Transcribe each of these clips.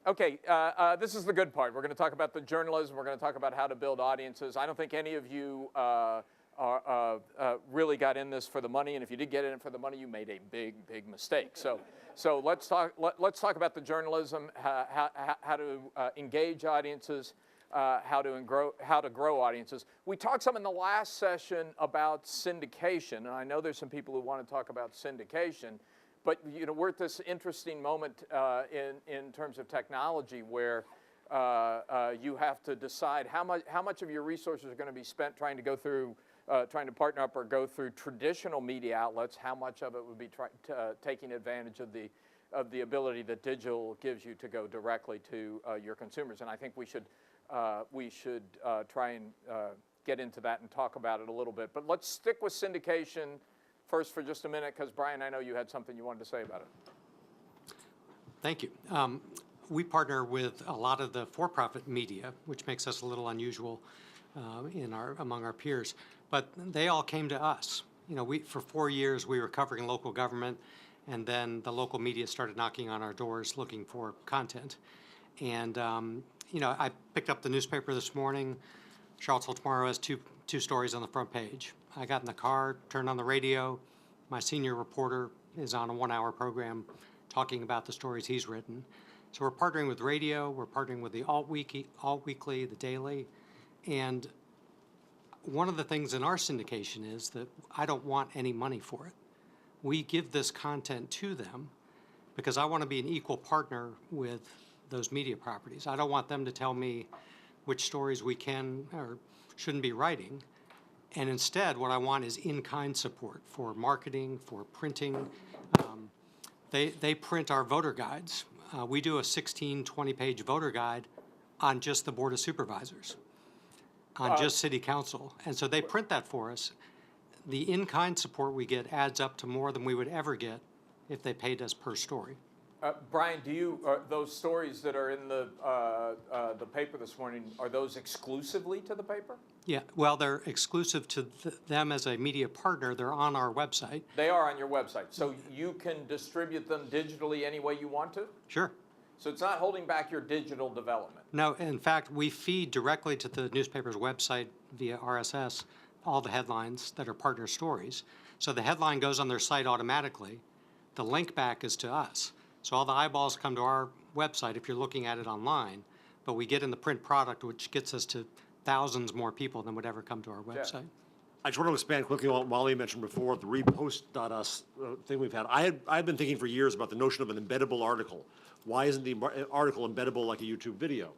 Okay, this is the good part. We're going to talk about the journalism. We're going to talk about how to build audiences. I don't think any of you really got in this for the money, and if you did get in for the money, you made a big, big mistake. So let's talk about the journalism, how to engage audiences, how to grow audiences. We talked some in the last session about syndication, and I know there's some people who want to talk about syndication. But we're at this interesting moment in terms of technology where you have to decide how much of your resources are going to be spent trying to partner up or go through traditional media outlets. How much of it would be taking advantage of the ability that digital gives you to go directly to your consumers. And I think we should try and get into that and talk about it a little bit. But let's stick with syndication first for just a minute, because Brian, I know you had something you wanted to say about it. Thank you. We partner with a lot of the for-profit media, which makes us a little unusual among our peers. But they all came to us. For 4 years we were covering local government, and then the local media started knocking on our doors looking for content. And I picked up the newspaper this morning. Charlottesville Tomorrow has two stories on the front page. I got in the car, turned on the radio. My senior reporter is on a 1-hour program talking about the stories he's written. So we're partnering with radio, we're partnering with the Alt Weekly, the Daily, and one of the things in our syndication is that I don't want any money for it. We give this content to them because I want to be an equal partner with those media properties. I don't want them to tell me which stories we can or shouldn't be writing. And instead, what I want is in-kind support for marketing, for printing. They print our voter guides. We do a 16, 20-page voter guide on just the Board of Supervisors, on just City Council. And so they print that for us. The in-kind support we get adds up to more than we would ever get if they paid us per story. Brian, those stories that are in the paper this morning, are those exclusively to the paper? Yeah, well, they're exclusive to them as a media partner. They're on our website. They are on your website. So you can distribute them digitally any way you want to? Sure. So it's not holding back your digital development? No, in fact, we feed directly to the newspaper's website via RSS all the headlines that are partner stories. So the headline goes on their site automatically. The link back is to us. So all the eyeballs come to our website if you're looking at it online, but we get in the print product, which gets us to thousands more people than would ever come to our website. Yeah. I just want to expand quickly on what Molly mentioned before, the repost.us thing we've had. I've been thinking for years about the notion of an embeddable article. Why isn't the article embeddable like a YouTube video?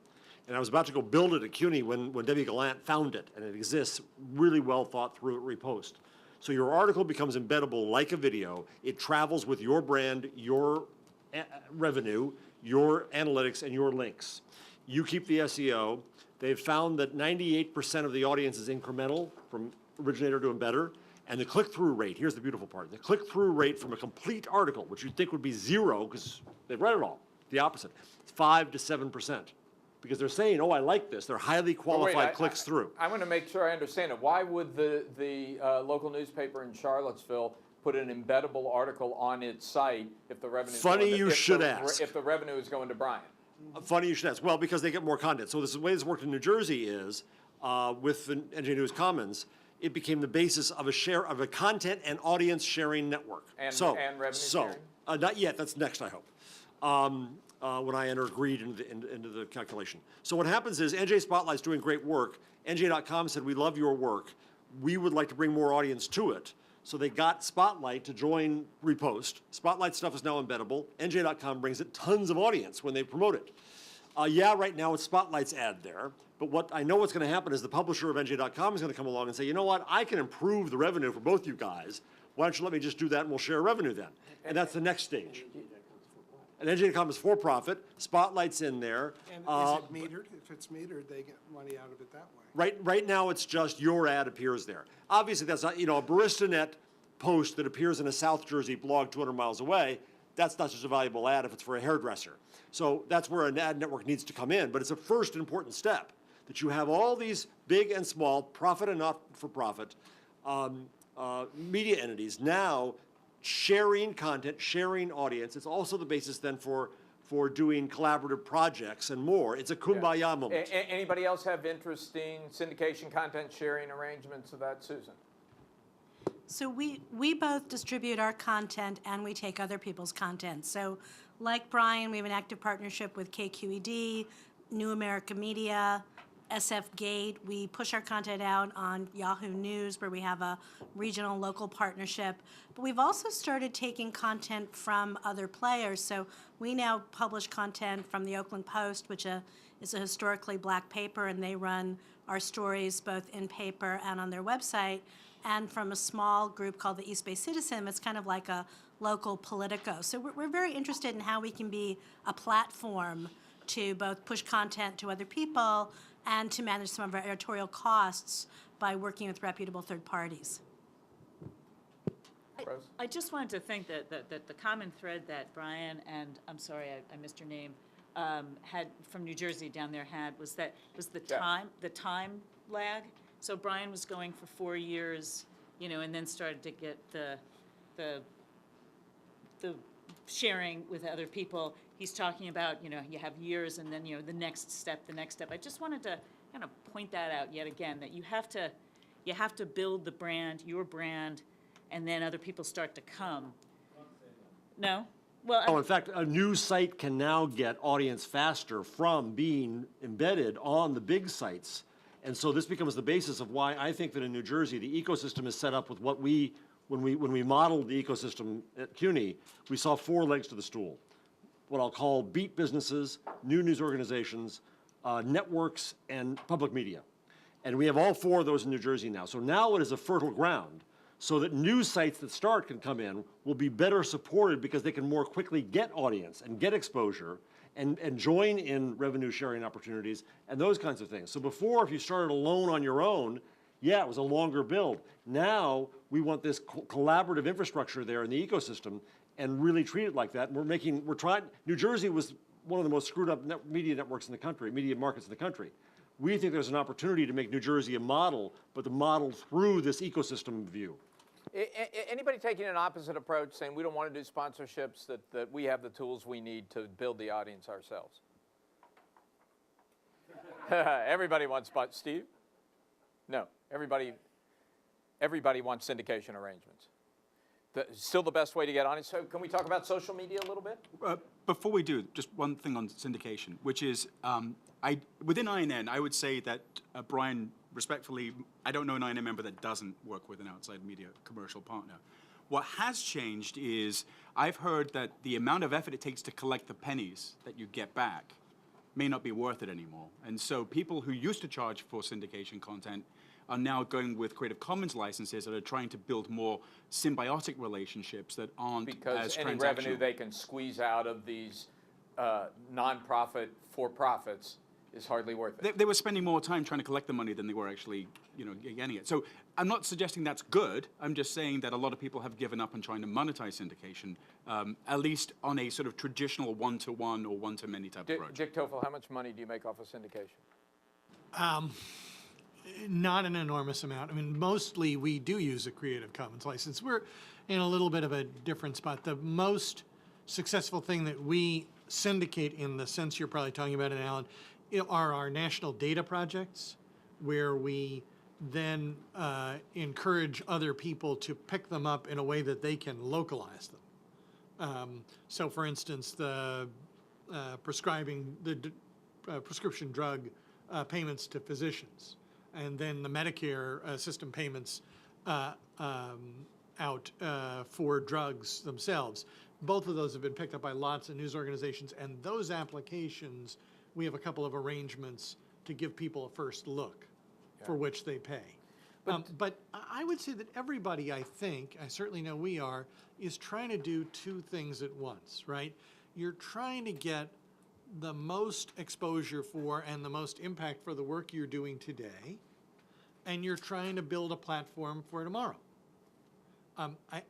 And I was about to go build it at CUNY when Debbie Gallant found it, and it exists, really well thought through at Repost. So your article becomes embeddable like a video. It travels with your brand, your revenue, your analytics, and your links. You keep the SEO. They've found that 98% of the audience is incremental from originator to embedder, and the click-through rate, here's the beautiful part, the click-through rate from a complete article, which you'd think would be 0 because they've read it all, the opposite, it's 5 to 7%. Because they're saying, oh, I like this. They're highly qualified clicks through. I want to make sure I understand it. Why would the local newspaper in Charlottesville put an embeddable article on its site if the revenue if the revenue is going to Brian? Funny you should ask. Well, because they get more content. So the way this worked in New Jersey is with the NJ News Commons, it became the basis of a content and audience sharing network. And revenue sharing? Not yet. That's next, I hope. When I enter agreed into the calculation. So what happens is NJ Spotlight's doing great work. NJ.com said, we love your work. We would like to bring more audience to it. So they got Spotlight to join Repost. Spotlight stuff is now embeddable. NJ.com brings it tons of audience when they promote it. Yeah, right now it's Spotlight's ad there. But what I know what's going to happen is the publisher of NJ.com is going to come along and say, you know what, I can improve the revenue for both you guys. Why don't you let me just do that and we'll share revenue then? And that's the next stage. And NJ.com is for profit. Spotlight's in there. And is it metered? If it's metered, they get money out of it that way. Right now, it's just your ad appears there. Obviously, that's not, a BaristaNet post that appears in a South Jersey blog 200 miles away, that's not such a valuable ad if it's for a hairdresser. So that's where an ad network needs to come in. But it's a first important step that you have all these big and small, profit and not for profit, media entities now sharing content, sharing audience. It's also the basis then for for doing collaborative projects and more. It's a kumbaya moment. Anybody else have interesting syndication content sharing arrangements of that, Susan? So we both distribute our content and we take other people's content. So like Brian, we have an active partnership with KQED, New America Media, SF Gate. We push our content out on Yahoo News, where we have a regional local partnership. But we've also started taking content from other players. So we now publish content from the Oakland Post, which is a historically black paper, and they run our stories both in paper and on their website. And from a small group called the East Bay Citizen, it's kind of like a local Politico. So we're very interested in how we can be a platform to both push content to other people and to manage some of our editorial costs by working with reputable third parties. I just wanted to think that the common thread that Brian and, I'm sorry, I missed your name, had from New Jersey down there was the time lag. So Brian was going for 4 years, and then started to get the sharing with other people. He's talking about, you have years and then, the next step. I just wanted to kind of point that out yet again, that you have to build the brand, your brand, and then other people start to come. No? Well, In fact, a news site can now get audience faster from being embedded on the big sites. And so this becomes the basis of why I think that in New Jersey, the ecosystem is set up with what when we modeled the ecosystem at CUNY, we saw 4 legs to the stool. What I'll call beat businesses, new news organizations, networks, and public media. And we have all 4 of those in New Jersey now. So now it is a fertile ground so that news sites that start can come in will be better supported because they can more quickly get audience and get exposure and join in revenue sharing opportunities and those kinds of things. So before, if you started alone on your own, yeah, it was a longer build. Now we want this collaborative infrastructure there in the ecosystem and really treat it like that. And we're trying, New Jersey was one of the most screwed up media networks in the country, media markets in the country. We think there's an opportunity to make New Jersey a model, but the model through this ecosystem view. Anybody taking an opposite approach, saying we don't want to do sponsorships, that we have the tools we need to build the audience ourselves? Everybody wants Steve? No, everybody wants syndication arrangements. Still the best way to get audience. So can we talk about social media a little bit? Before we do, just one thing on syndication, which is within INN, I would say that Brian, respectfully, I don't know an INN member that doesn't work with an outside media commercial partner. What has changed is I've heard that the amount of effort it takes to collect the pennies that you get back may not be worth it anymore. And so people who used to charge for syndication content are now going with Creative Commons licenses that are trying to build more symbiotic relationships that aren't as transactional. Because any revenue they can squeeze out of these nonprofit for-profits is hardly worth it. They were spending more time trying to collect the money than they were actually, getting it. So I'm not suggesting that's good. I'm just saying that a lot of people have given up on trying to monetize syndication, at least on a sort of traditional one-to-one or one-to-many type approach. Dick Toffel, how much money do you make off of syndication? Not an enormous amount. I mean, mostly we do use a Creative Commons license. We're in a little bit of a different spot. The most successful thing that we syndicate, in the sense you're probably talking about it, Alan, are our national data projects, where we then encourage other people to pick them up in a way that they can localize them. So, for instance, the prescribing the prescription drug payments to physicians, and then the Medicare system payments out for drugs themselves. Both of those have been picked up by lots of news organizations, and those applications, we have a couple of arrangements to give people a first look, for which they pay. But I would say that everybody, I certainly know we are, is trying to do 2 things at once, right? You're trying to get the most exposure for and the most impact for the work you're doing today, and you're trying to build a platform for tomorrow.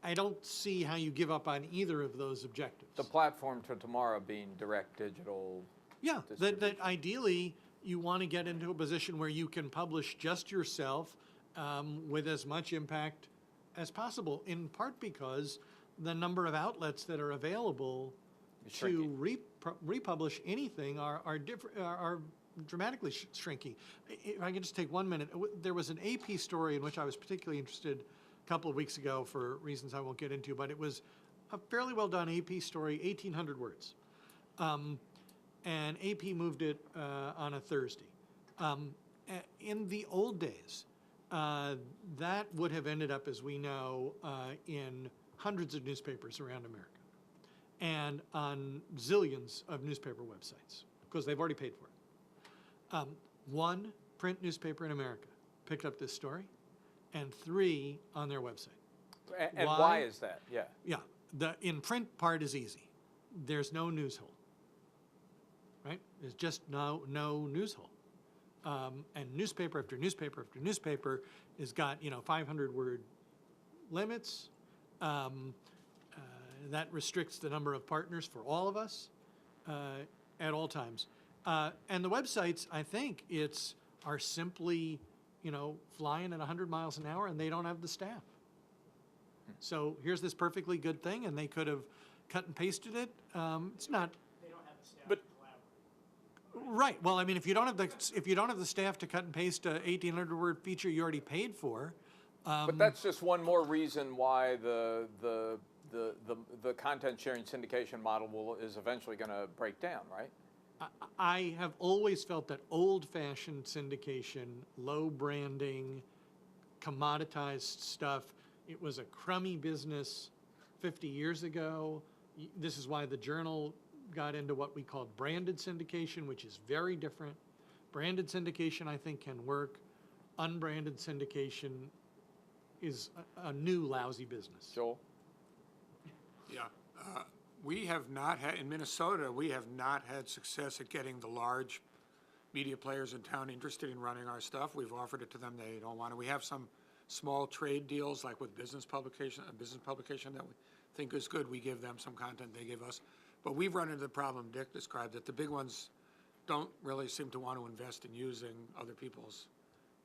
I don't see how you give up on either of those objectives. The platform to tomorrow being direct digital. Yeah, that ideally you want to get into a position where you can publish just yourself with as much impact as possible, in part because the number of outlets that are available to republish anything are dramatically shrinking. If I can just take 1 minute, there was an AP story in which I was particularly interested a couple of weeks ago for reasons I won't get into, but it was a fairly well done AP story, 1,800 words. And AP moved it on a Thursday. In the old days, that would have ended up, as we know, in hundreds of newspapers around America and on zillions of newspaper websites because they've already paid for it. One print newspaper in America picked up this story and 3 on their website. And why is that? Yeah. Yeah, the in print part is easy. There's no news hole, right? There's just no news hole. And newspaper after newspaper after newspaper has got 500 word limits. That restricts the number of partners for all of us at all times. And the websites, I think, are simply, flying at 100 miles an hour, and they don't have the staff. So here's this perfectly good thing, and they could have cut and pasted it. It's not. They don't have the staff But- to collaborate. Right. Well, I mean, if you don't have the staff to cut and paste a 1,800 word feature you already paid for, But that's just one more reason why the content sharing syndication model is eventually going to break down, right? I have always felt that old-fashioned syndication, low branding, commoditized stuff, it was a crummy business 50 years ago. This is why the Journal got into what we call branded syndication, which is very different. Branded syndication, I think, can work. Unbranded syndication is a new lousy business. Joel? Yeah, we have not had, in Minnesota, we have not had success at getting the large media players in town interested in running our stuff. We've offered it to them, they don't want it. We have some small trade deals, like with a business publication that we think is good. We give them some content, they give us. But we've run into the problem Dick described, that the big ones don't really seem to want to invest in using other people's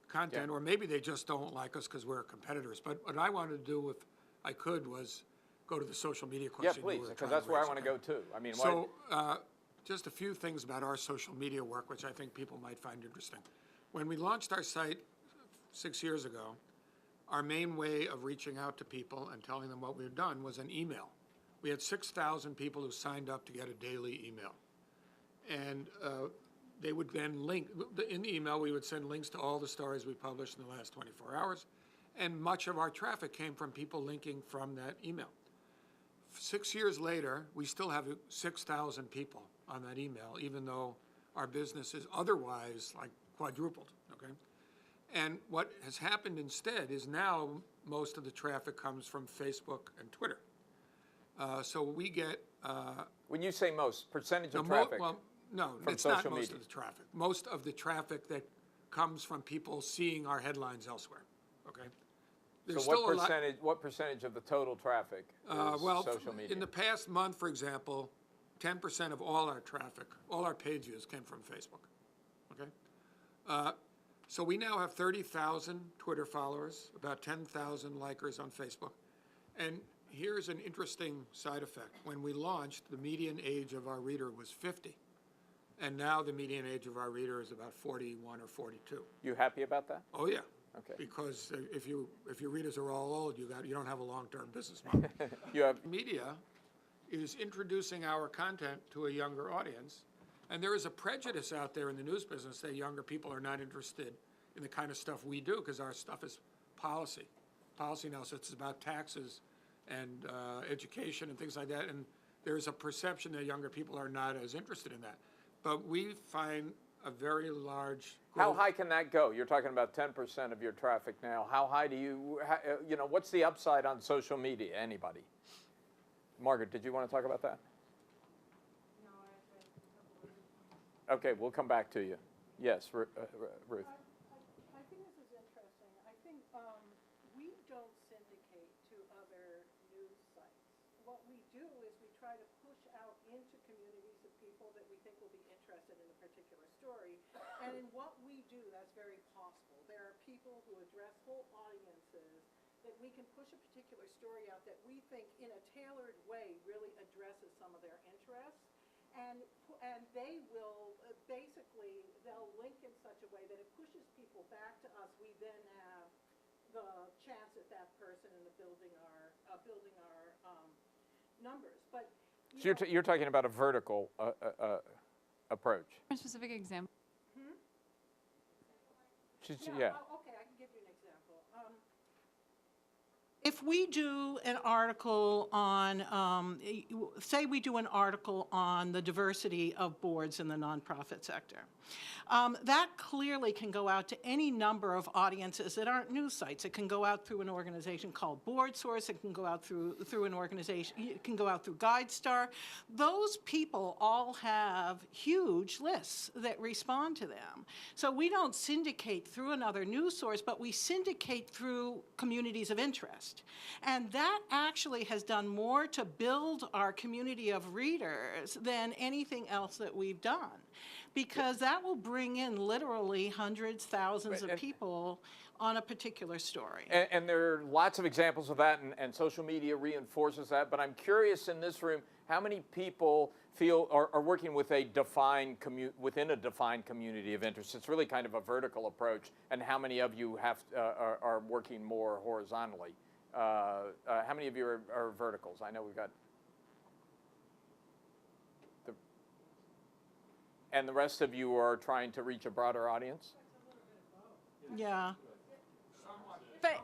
content, or maybe they just don't like us because we're competitors. But what I wanted to do, if I could, was go to the social media Yeah, question. please, because that's where I want to go too. I mean, So, just a few things about our social media work, which I think people might find interesting. When we launched our site 6 years ago, our main way of reaching out to people and telling them what we've done was an email. We had 6,000 people who signed up to get a daily email. And they would then link, in the email, we would send links to all the stories we published in the last 24 hours. And much of our traffic came from people linking from that email. 6 years later, we still have 6,000 people on that email, even though our business is otherwise like quadrupled, okay? And what has happened instead is now most of the traffic comes from Facebook and Twitter. So we get. when you say most, percentage of No, traffic no, from it's not social most media. of the traffic. Most of the traffic that comes from people seeing our headlines elsewhere, okay? So There's what still a lot. percentage of the total traffic is Well, social media? in the past month, for example, 10% of all our traffic, all our page views came from Facebook, okay? So we now have 30,000 Twitter followers, about 10,000 likers on Facebook. And here's an interesting side effect. When we launched, the median age of our reader was 50. And now the median age of our reader is about 41 or 42. You happy about that? Oh, yeah. Okay. Because if your readers are all old, you don't have a long-term business model. You have Media is introducing our content to a younger audience, and there is a prejudice out there in the news business that younger people are not interested in the kind of stuff we do because our stuff is policy. Policy analysis, it's about taxes and education and things like that, and there's a perception that younger people are not as interested in that. But we find a very large How growth. high can that go? You're talking about 10% of your traffic now. How high do you what's the upside on social media? Anybody? Margaret, did you want to talk about that? No, Okay, we'll come back to you. Yes, Ruth. I think this is interesting. I think we don't syndicate to other news sites. What we do is we try to push out into communities of people that we think will be interested in a particular story. And in what we do, that's very possible. There are people who address whole audiences that we can push a particular story out that we think in a tailored way really addresses some of their interests. And they will, basically, they'll link in such a way that it pushes people back to us. We then have the chance at that person and building our numbers. But, So you're talking about a vertical approach. A specific example. Yeah. Okay, I can give you an example. If we do an article on, say we do an article on the diversity of boards in the nonprofit sector, that clearly can go out to any number of audiences that aren't news sites. It can go out through an organization called BoardSource. It can go out through an organization. It can go out through GuideStar. Those people all have huge lists that respond to them. So we don't syndicate through another news source, but we syndicate through communities of interest. And that actually has done more to build our community of readers than anything else that we've done. Because that will bring in literally hundreds, thousands of people on a particular story. And there are lots of examples of that, and social media reinforces that. But I'm curious in this room, how many people feel are working with within a defined community of interest? It's really kind of a vertical approach. And how many of you are working more horizontally? How many of you are verticals? I know we've got. And the rest of you are trying to reach a broader audience? Yeah. But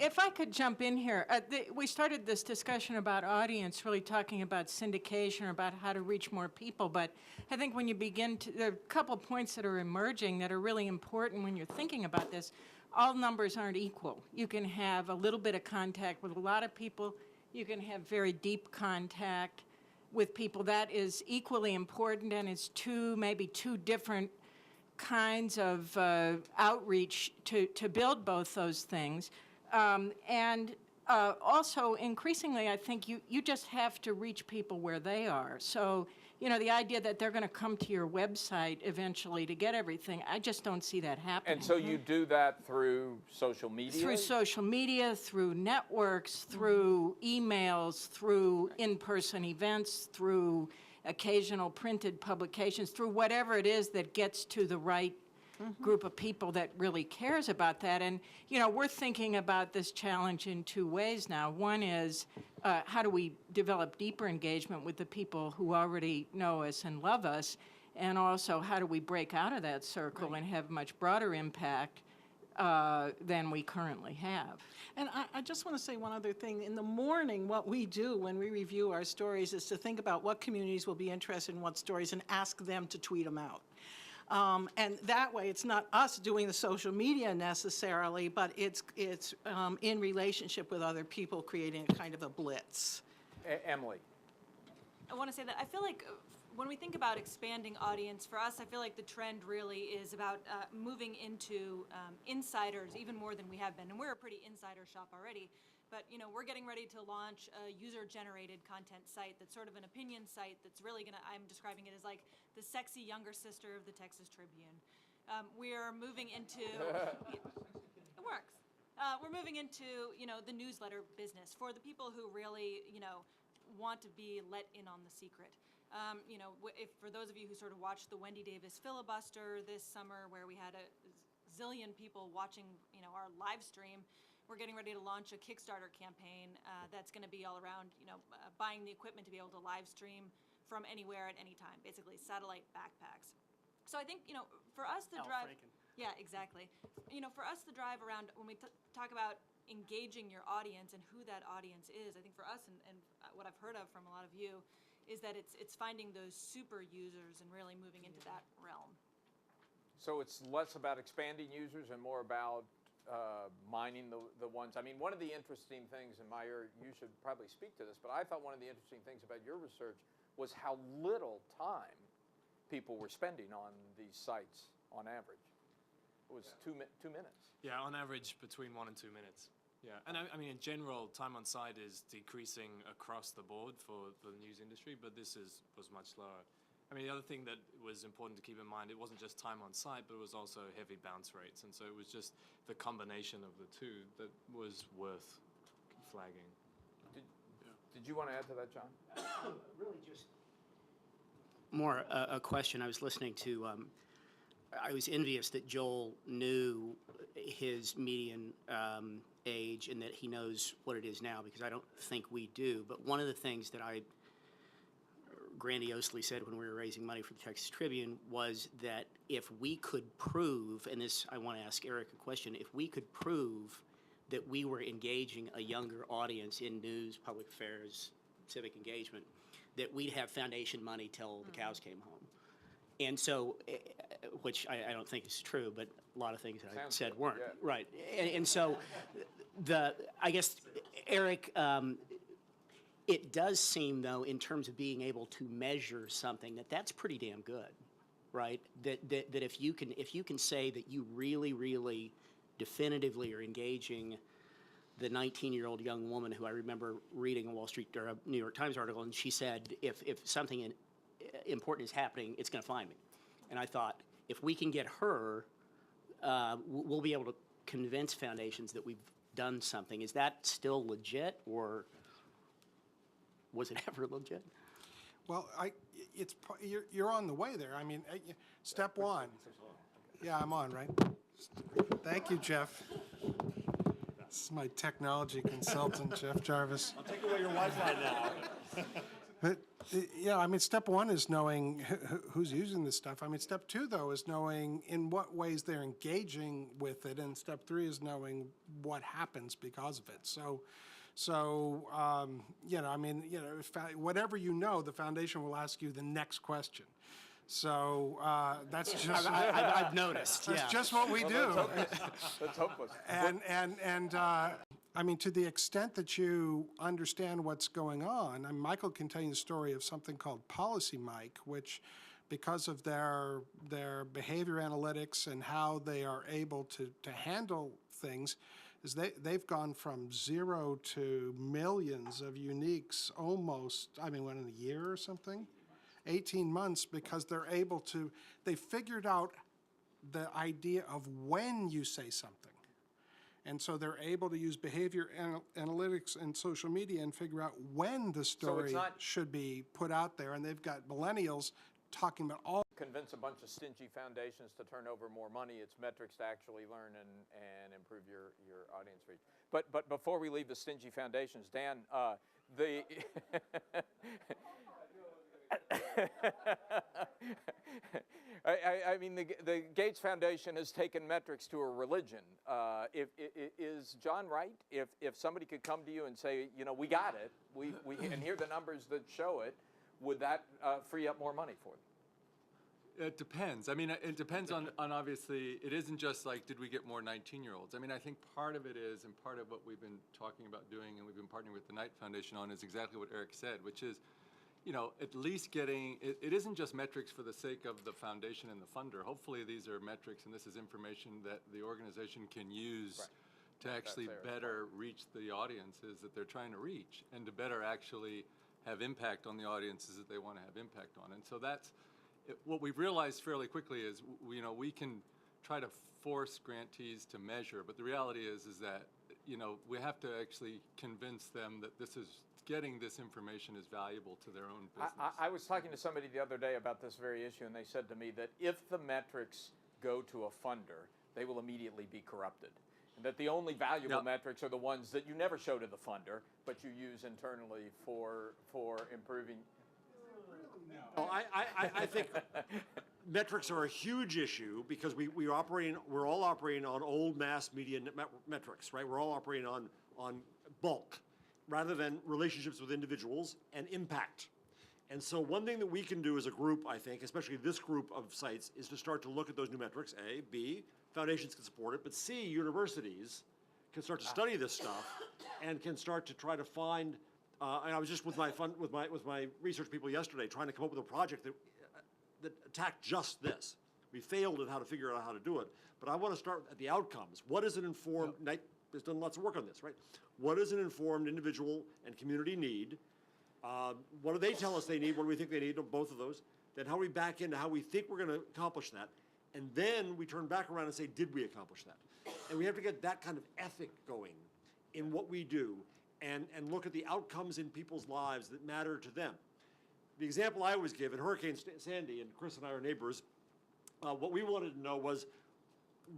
if I could jump in here, we started this discussion about audience, really talking about syndication, about how to reach more people. But I think when you begin to, there are a couple points that are emerging that are really important when you're thinking about this. All numbers aren't equal. You can have a little bit of contact with a lot of people. You can have very deep contact with people. That is equally important, and it's maybe two different kinds of outreach to build both those things. Also, increasingly, I think you just have to reach people where they are. So, the idea that they're going to come to your website eventually to get everything, I just don't see that happening. And so you do that through social media? Through social media, through networks, through emails, through in-person events, through occasional printed publications, through whatever it is that gets to the right group of people that really cares about that. And, we're thinking about this challenge in two ways now. One is, how do we develop deeper engagement with the people who already know us and love us? And also, how do we break out of that circle and have much broader impact than we currently have? And I just want to say one other thing. In the morning, what we do when we review our stories is to think about what communities will be interested in what stories and ask them to tweet them out. And that way, it's not us doing the social media necessarily, but it's in relationship with other people creating a kind of a blitz. Emily. I want to say that I feel like when we think about expanding audience, for us, I feel like the trend really is about moving into insiders even more than we have been. And we're a pretty insider shop already. But, we're getting ready to launch a user-generated content site that's sort of an opinion site that's really I'm describing it as like the sexy younger sister of the Texas Tribune. We're moving into, it works. We're moving into, the newsletter business for the people who really, want to be let in on the secret. If for those of you who sort of watched the Wendy Davis filibuster this summer where we had a zillion people watching, our live stream, we're getting ready to launch a Kickstarter campaign that's going to be all around, buying the equipment to be able to live stream from anywhere at any time, basically satellite backpacks. So I think, for us the drive, yeah, exactly. For us the drive around when we talk about engaging your audience and who that audience is, I think for us and what I've heard of from a lot of you is that it's finding those super users and really moving into that realm. So it's less about expanding users and more about mining the ones. I mean, one of the interesting things, and Meyer, you should probably speak to this, but I thought one of the interesting things about your research was how little time people were spending on these sites on average. It was 2 minutes. Yeah, on average between 1 and 2 minutes. Yeah, and I mean, in general, time on site is decreasing across the board for the news industry, but this was much lower. I mean, the other thing that was important to keep in mind, it wasn't just time on site, but it was also heavy bounce rates. And so it was just the combination of the two that was worth flagging. Did you want to add to that, John? Really just more a question. I was listening to, I was envious that Joel knew his median age and that he knows what it is now, because I don't think we do. But one of the things that I grandiosely said when we were raising money for the Texas Tribune was that if we could prove, and this, I want to ask Eric a question, if we could prove that we were engaging a younger audience in news, public affairs, civic engagement, that we'd have foundation money till the cows came home. And so, which I don't think is true, but a lot of things that I said weren't. yeah. Right. And so, I guess, Eric, it does seem, though, in terms of being able to measure something, that's pretty damn good, right? That if you can say that you really, really definitively are engaging the 19-year-old young woman who I remember reading a Wall Street or a New York Times article, and she said, if something important is happening, it's going to find me. And I thought, if we can get her, we'll be able to convince foundations that we've done something. Is that still legit, or was it ever legit? Well, you're on the way there. I mean, step one. Yeah, I'm on, right? Thank you, Jeff. This is my technology consultant, Jeff Jarvis. I'll take away your Wi-Fi now. But, yeah, I mean, step one is knowing who's using this stuff. I mean, step two, though, is knowing in what ways they're engaging with it. And step three is knowing what happens because of it. So you know, I mean, you know, whatever you know, the foundation will ask you the next question. So that's just I've noticed. that's Yeah. just what we do. That's hopeless. And I mean, to the extent that you understand what's going on, and Michael can tell you the story of something called Policy Mike, which, because of their behavior analytics and how they are able to handle things, is they've gone from 0 to millions of uniques almost, I mean, what, in a year or something? 18 months, because they figured out the idea of when you say something. And so they're able to use behavior analytics and social media and figure out when the story should be put out there. And they've got millennials talking about all. Convince a bunch of stingy foundations to turn over more money. It's metrics to actually learn and improve your audience reach. But before we leave the stingy foundations, Dan, I mean, the Gates Foundation has taken metrics to a religion. Is John right? If somebody could come to you and say, you know, we got it, and here are the numbers that show it, would that free up more money for them? It depends. I mean, it depends on obviously, it isn't just like, did we get more 19-year-olds? I mean, I think part of it is, and part of what we've been talking about doing and we've been partnering with the Knight Foundation on is exactly what Eric said, which is, you know, at least getting, it isn't just metrics for the sake of the foundation and the funder. Hopefully these are metrics and this is information that the organization can use to actually better reach the audiences that they're trying to reach and to better actually have impact on the audiences that they want to have impact on. And so that's, what we've realized fairly quickly is, you know, we can try to force grantees to measure, but the reality is that, you know, we have to actually convince them that getting this information is valuable to their own business. I was talking to somebody the other day about this very issue, and they said to me that if the metrics go to a funder, they will immediately be corrupted. And that the only valuable metrics are the ones that you never show to the funder, but you use internally for improving. Well, I think metrics are a huge issue because we're all operating on old mass media metrics, right? We're all operating on bulk rather than relationships with individuals and impact. And so one thing that we can do as a group, I think, especially this group of sites, is to start to look at those new metrics. A, B, foundations can support it, but C, universities can start to study this stuff and can start to try to find. And I was just with my research people yesterday trying to come up with a project that attacked just this. We failed at how to figure out how to do it, but I want to start at the outcomes. What does an informed? Knight has done lots of work on this, right? What does an informed individual and community need? What do they tell us they need? What do we think they need? Both of those. Then how do we back into how we think we're going to accomplish that? And then we turn back around and say, did we accomplish that? And we have to get that kind of ethic going in what we do and look at the outcomes in people's lives that matter to them. The example I always give, in Hurricane Sandy, and Chris and I are neighbors, what we wanted to know was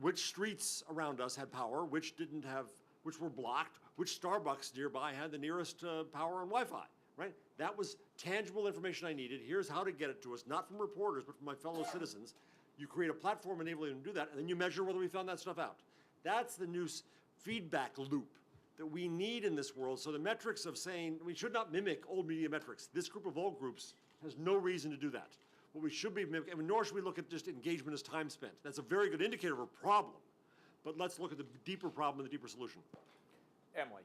which streets around us had power, which didn't have, which were blocked, which Starbucks nearby had the nearest power and Wi-Fi, right? That was tangible information I needed. Here's how to get it to us, not from reporters, but from my fellow citizens. You create a platform enabling them to do that, and then you measure whether we found that stuff out. That's the new feedback loop that we need in this world. So the metrics of saying, we should not mimic old media metrics. This group of old groups has no reason to do that. What we should be mimicking, I mean, nor should we look at just engagement as time spent. That's a very good indicator of a problem. But let's look at the deeper problem and the deeper solution. Emily.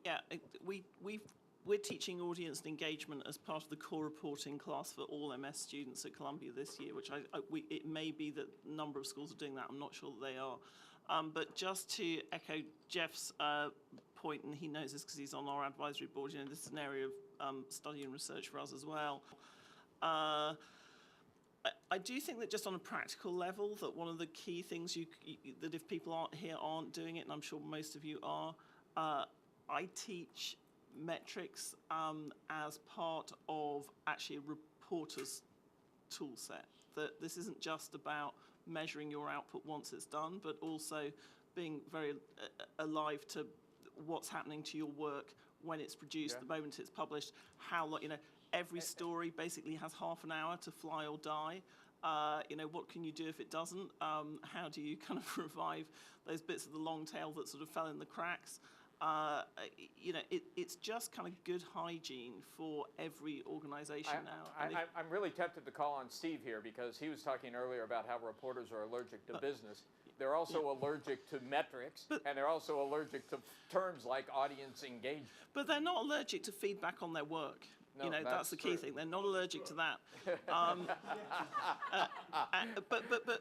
Yeah, we're teaching audience engagement as part of the core reporting class for all MS students at Columbia this year, which it may be that a number of schools are doing that. I'm not sure that they are. But just to echo Jeff's point, and he knows this because he's on our advisory board, you know, this is an area of study and research for us as well. I do think that just on a practical level, that one of the key things that if people aren't doing it, and I'm sure most of you are, I teach metrics as part of actually a reporter's tool set. That this isn't just about measuring your output once it's done, but also being very alive to what's happening to your work when it's produced, the moment it's published, how, you know, every story basically has half an hour to fly or die. You know, what can you do if it doesn't? How do you kind of revive those bits of the long tail that sort of fell in the cracks? You know, it's just kind of good hygiene for every organization now. I'm really tempted to call on Steve here because he was talking earlier about how reporters are allergic to business. They're also allergic to metrics, and they're also allergic to terms like audience engagement. But they're not allergic to feedback on their work. No, you know, that's the key thing. They're not allergic to that.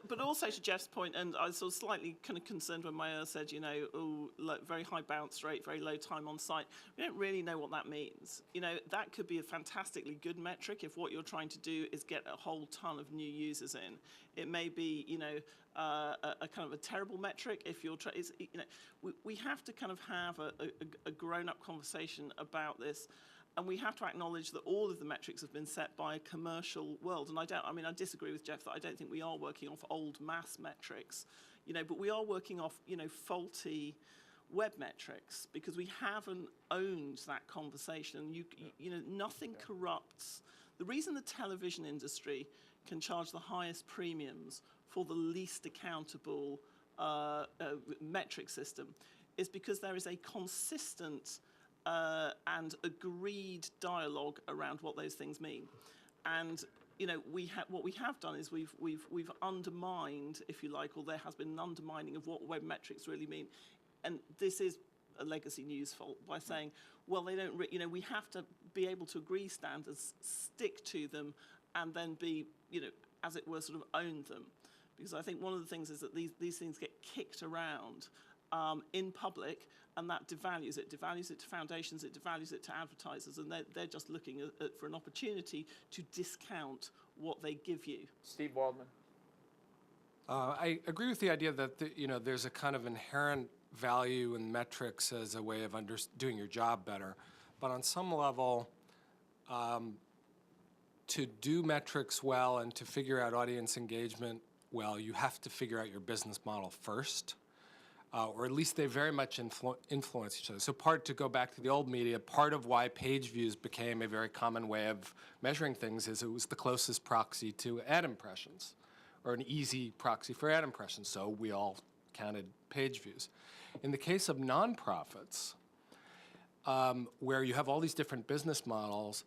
But also to Jeff's point, and I was sort of slightly kind of concerned when Maya said, you know, oh, very high bounce rate, very low time on site. We don't really know what that means. You know, that could be a fantastically good metric if what you're trying to do is get a whole ton of new users in. It may be, you know, a kind of a terrible metric if you're trying. You know, we have to kind of have a grown-up conversation about this. And we have to acknowledge that all of the metrics have been set by a commercial world. And I disagree with Jeff that I don't think we are working off old mass metrics, you know, but we are working off, you know, faulty web metrics because we haven't owned that conversation. You know, nothing corrupts. The reason the television industry can charge the highest premiums for the least accountable metric system is because there is a consistent and agreed dialogue around what those things mean. And you know, what we have done is we've undermined, if you like, or there has been an undermining of what web metrics really mean. And this is a legacy news fault by saying, well, they don't, you know, we have to be able to agree standards, stick to them, and then be, you know, as it were, sort of own them. Because I think one of the things is that these things get kicked around in public, and that devalues it to foundations, it devalues it to advertisers, and they're just looking for an opportunity to discount what they give you. Steve Waldman. I agree with the idea that you know, there's a kind of inherent value in metrics as a way of doing your job better, but on some level, to do metrics well and to figure out audience engagement well, you have to figure out your business model first. Or at least they very much influence each other. So to go back to the old media, part of why page views became a very common way of measuring things is it was the closest proxy to ad impressions, or an easy proxy for ad impressions, so we all counted page views. In the case of nonprofits, where you have all these different business models,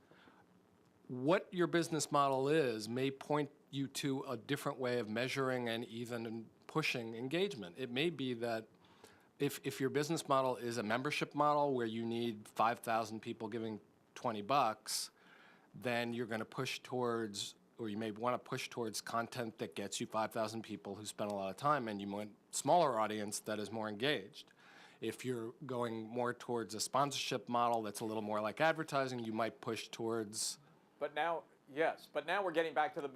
what your business model is may point you to a different way of measuring and even pushing engagement. It may be that if your business model is a membership model where you need 5,000 people giving $20, then you're going to push towards, or you may want to push towards content that gets you 5,000 people who spend a lot of time, and you want a smaller audience that is more engaged. If you're going more towards a sponsorship model that's a little more like advertising, you might push towards. But now Yes, but now we're getting back to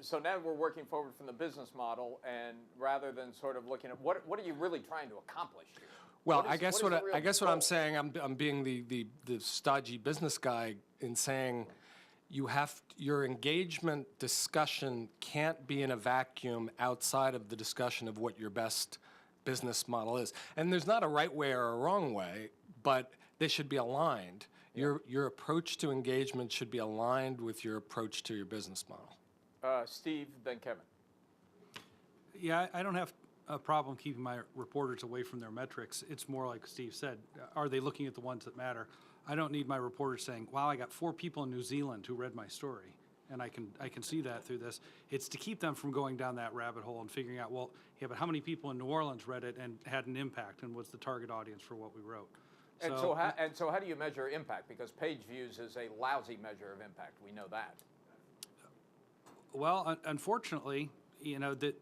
so now we're working forward from the business model, and rather than sort of looking at what are you really trying to accomplish here? Well, What is the real I guess what goal? I'm saying, I'm being the stodgy business guy in saying your engagement discussion can't be in a vacuum outside of the discussion of what your best business model is. And there's not a right way or a wrong way, but they should be aligned. Your approach to engagement should be aligned with your approach to your business model. Steve, then Kevin. Yeah, I don't have a problem keeping my reporters away from their metrics. It's more like Steve said, are they looking at the ones that matter? I don't need my reporters saying, wow, I got 4 people in New Zealand who read my story. And I can see that through this. It's to keep them from going down that rabbit hole and figuring out, well, yeah, but how many people in New Orleans read it and had an impact and was the target audience for what we wrote? And so how do you measure impact? Because page views is a lousy measure of impact. We know that. Well, unfortunately, that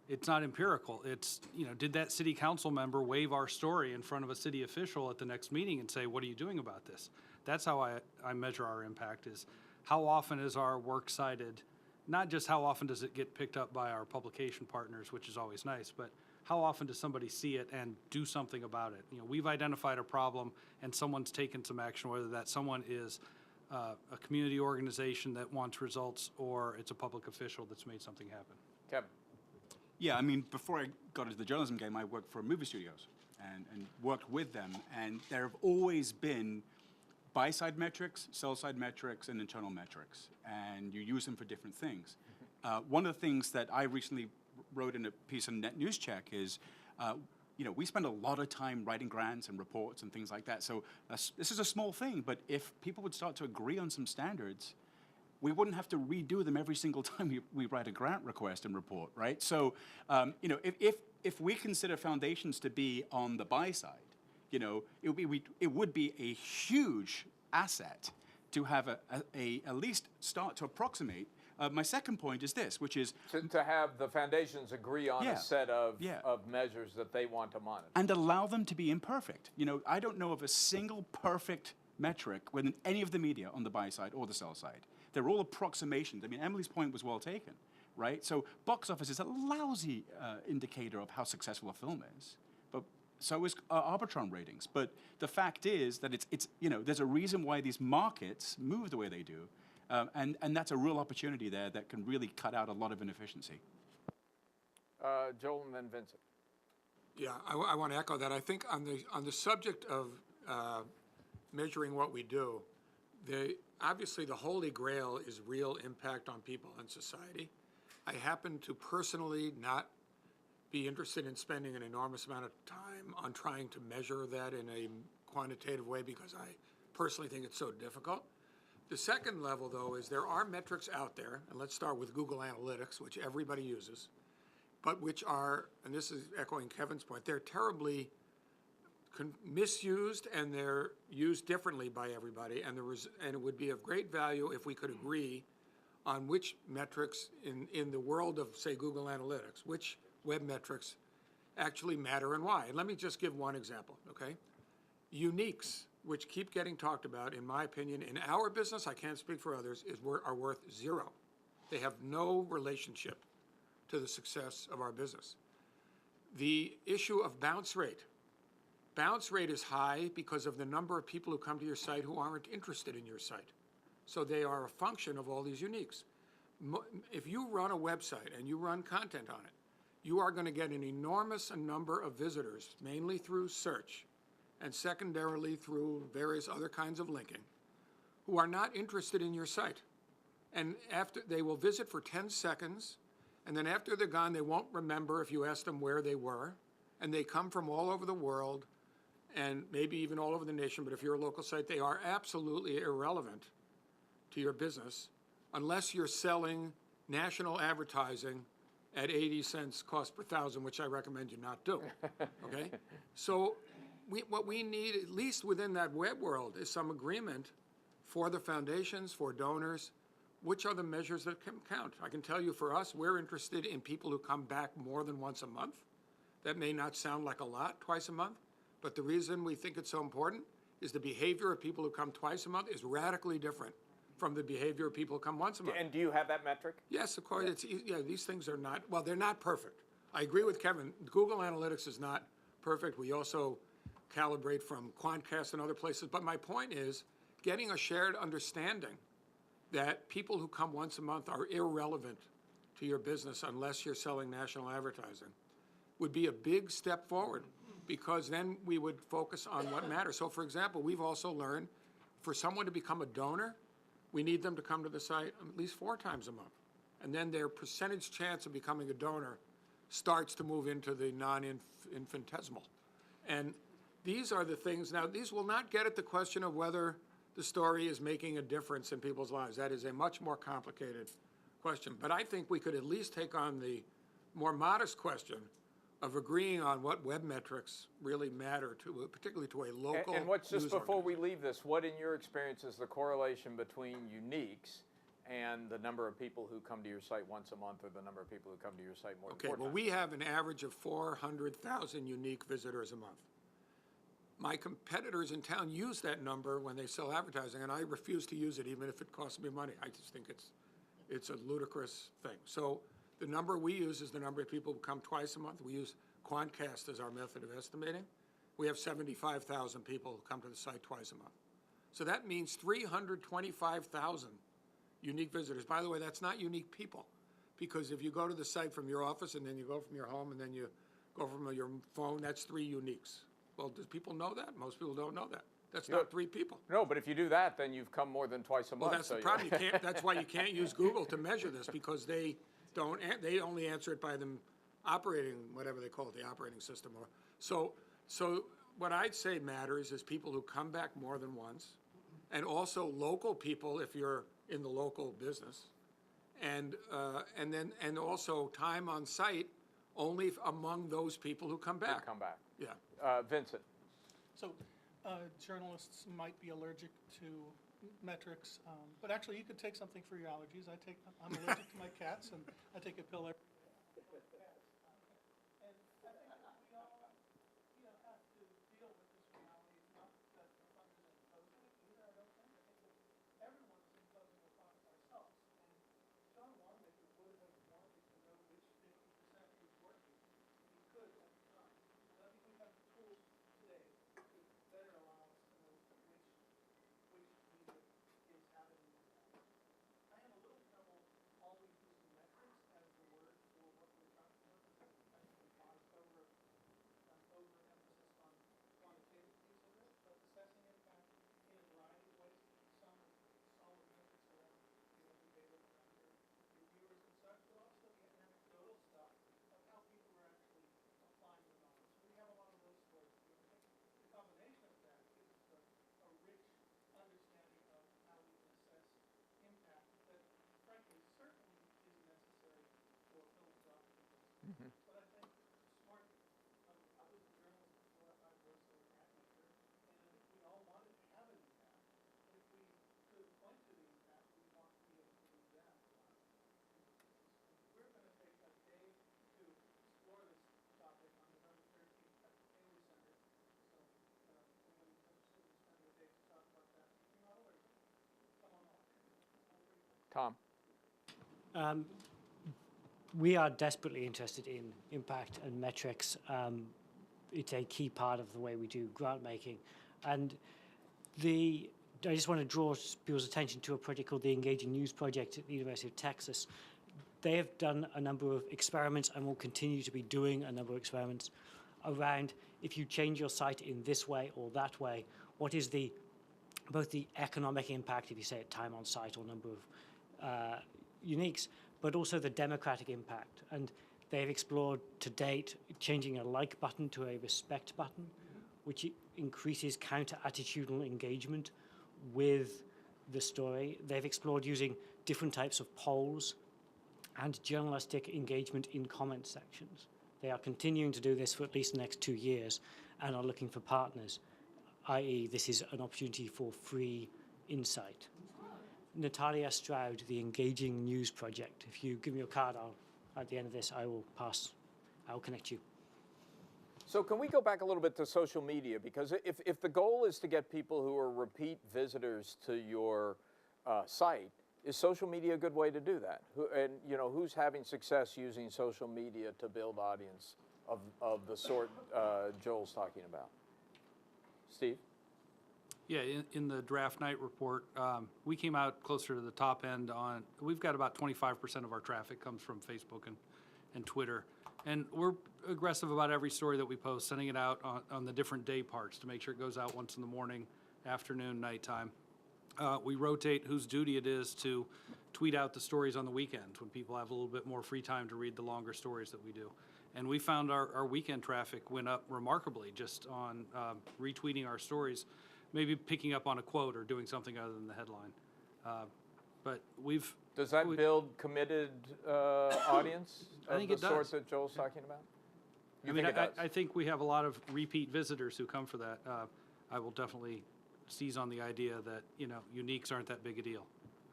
it's not empirical. It's, did that city council member wave our story in front of a city official at the next meeting and say, what are you doing about this? That's how I measure our impact, is how often is our work cited, not just how often does it get picked up by our publication partners, which is always nice, but how often does somebody see it and do something about it? We've identified a problem and someone's taken some action, whether that someone is a community organization that wants results or it's a public official that's made something happen. Kevin. Yeah, I mean, before I got into the journalism game, I worked for movie studios and worked with them. And there have always been buy-side metrics, sell-side metrics, and internal metrics. And you use them for different things. One of the things that I recently wrote in a piece on Net News Check is, we spend a lot of time writing grants and reports and things like that. So this is a small thing, but if people would start to agree on some standards, we wouldn't have to redo them every single time we write a grant request and report, right? So, if we consider foundations to be on the buy side, it would be a huge asset to have at least start to approximate. My second point is this, which is to have the foundations agree on a set of measures that they want to monitor. And allow them to be imperfect. I don't know of a single perfect metric within any of the media on the buy side or the sell side. They're all approximations. I mean, Emily's point was well taken, right? So box office is a lousy indicator of how successful a film is, but so is Arbitron ratings. But the fact is that it's there's a reason why these markets move the way they do. And that's a real opportunity there that can really cut out a lot of inefficiency. Joel and then Vincent. Yeah, I want to echo that. I think on the subject of measuring what we do, obviously the holy grail is real impact on people and society. I happen to personally not be interested in spending an enormous amount of time on trying to measure that in a quantitative way because I personally think it's so difficult. The second level, though, is there are metrics out there, and let's start with Google Analytics, which everybody uses, but which are, and this is echoing Kevin's point, they're terribly misused and they're used differently by everybody, and it would be of great value if we could agree on which metrics in the world of, say, Google Analytics, which web metrics actually matter and why. And let me just give one example, okay? Uniques, which keep getting talked about, in my opinion, in our business, I can't speak for others, are worth 0. They have no relationship to the success of our business. The issue of bounce rate. Bounce rate is high because of the number of people who come to your site who aren't interested in your site. So they are a function of all these uniques. If you run a website and you run content on it, you are going to get an enormous number of visitors, mainly through search, and secondarily through various other kinds of linking, who are not interested in your site. And after they will visit for 10 seconds, and then after they're gone, they won't remember if you asked them where they were, and they come from all over the world, and maybe even all over the nation, but if you're a local site, they are absolutely irrelevant to your business unless you're selling national advertising at 80 cents cost per thousand, which I recommend you not do, okay? So what we need, at least within that web world, is some agreement for the foundations, for donors, which are the measures that can count. I can tell you for us, we're interested in people who come back more than once a month. That may not sound like a lot, twice a month, but the reason we think it's so important is the behavior of people who come twice a month is radically different from the behavior of people who come once a month. And do you have that metric? Yes, of course. These things are not, well, they're not perfect. I agree with Kevin. Google Analytics is not perfect. We also calibrate from Quantcast and other places. But my point is getting a shared understanding that people who come once a month are irrelevant to your business unless you're selling national advertising would be a big step forward, because then we would focus on what matters. So, for example, we've also learned for someone to become a donor, we need them to come to the site at least 4 times a month. And then their percentage chance of becoming a donor starts to move into the non-infinitesimal. And these are the things, now these will not get at the question of whether the story is making a difference in people's lives. That is a much more complicated question. But I think we could at least take on the more modest question of agreeing on what web metrics really matter to, particularly to a local And what's, just news before we organization. leave this, what in your experience is the correlation between uniques and the number of people who come to your site once a month, or the number of people who come to your site more than 4 Okay, well, times? we have an average of 400,000 unique visitors a month. My competitors in town use that number when they sell advertising, and I refuse to use it even if it costs me money. I just think it's a ludicrous thing. So the number we use is the number of people who come twice a month. We use Quantcast as our method of estimating. We have 75,000 people who come to the site twice a month. So that means 325,000 unique visitors. By the way, that's not unique people, because if you go to the site from your office and then you go from your home and then you go from your phone, that's 3 uniques. Well, do people know that? Most people don't know that. That's not 3 people. No, but if you do that, then you've come more than twice a month. Well, that's so the you- problem. You can't, that's why you can't use Google to measure this, because they only answer it by them operating, whatever they call it, the operating system. So what I'd say matters is people who come back more than once, and also local people if you're in the local business, and also time on site only among those people who come back. Come back. Yeah. Vincent. So journalists might be allergic to metrics, but actually you could take something for your allergies. I'm allergic to my cats, and I take a pill every day. And I think that we all, have to deal with this reality. It's not that the funders are imposing it either, I don't think. I think that everyone is imposing upon ourselves. And John Wanamaker would have wanted to know which 50% is working if he could at the time. And I think we have the tools today to better allow us to know which media is having an impact. I have a little trouble always using metrics as the word for what we're talking about, because I think we glossed over an overemphasis on quantitative piece of it, but assessing impact in a variety of ways, some with solid metrics around, the data around your viewers and such, but also the anecdotal stuff of how people are actually applying the knowledge. So we have a lot of those stories. I think the combination of that gives us a rich understanding of how we can assess impact that, frankly, certainly is necessary for philanthropic investment. But I think smart, I was a journalist before I was an actor, and we all wanted to have an impact. But if we could point to the impact, we want to be able to do that. We're going to take a day to explore this topic on November 13th at the Paley Center. So anybody's interested in spending a day to talk about that, you're not allergic. Come on along. Tom. We are desperately interested in impact and metrics. It's a key part of the way we do grant making. And I just want to draw people's attention to a project called the Engaging News Project at the University of Texas. They have done a number of experiments and will continue to be doing a number of experiments around if you change your site in this way or that way, what is both the economic impact, if you say it time on site or number of uniques, but also the democratic impact. And they've explored to date changing a like button to a respect button, which increases counter-attitudinal engagement with the story. They've explored using different types of polls and journalistic engagement in comment sections. They are continuing to do this for at least the next 2 years and are looking for partners, i.e. this is an opportunity for free insight. Natalia Stroud, the Engaging News Project. If you give me your card, at the end of this, I'll connect you. So can we go back a little bit to social media? Because if the goal is to get people who are repeat visitors to your site, is social media a good way to do that? Who's having success using social media to build audience of the sort Joel's talking about? Steve? Yeah, in the draft night report, we came out closer to the top end on, we've got about 25% of our traffic comes from Facebook and Twitter. And we're aggressive about every story that we post, sending it out on the different day parts to make sure it goes out once in the morning, afternoon, nighttime. We rotate whose duty it is to tweet out the stories on the weekends when people have a little bit more free time to read the longer stories that we do. And we found our weekend traffic went up remarkably just on retweeting our stories, maybe picking up on a quote or doing something other than the headline. But Does that build committed audience I think of the it sort does. that Joel's talking about? I think we have a lot of repeat visitors who come for that. I will definitely seize on the idea that, uniques aren't that big a deal.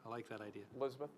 I like that idea. Elizabeth?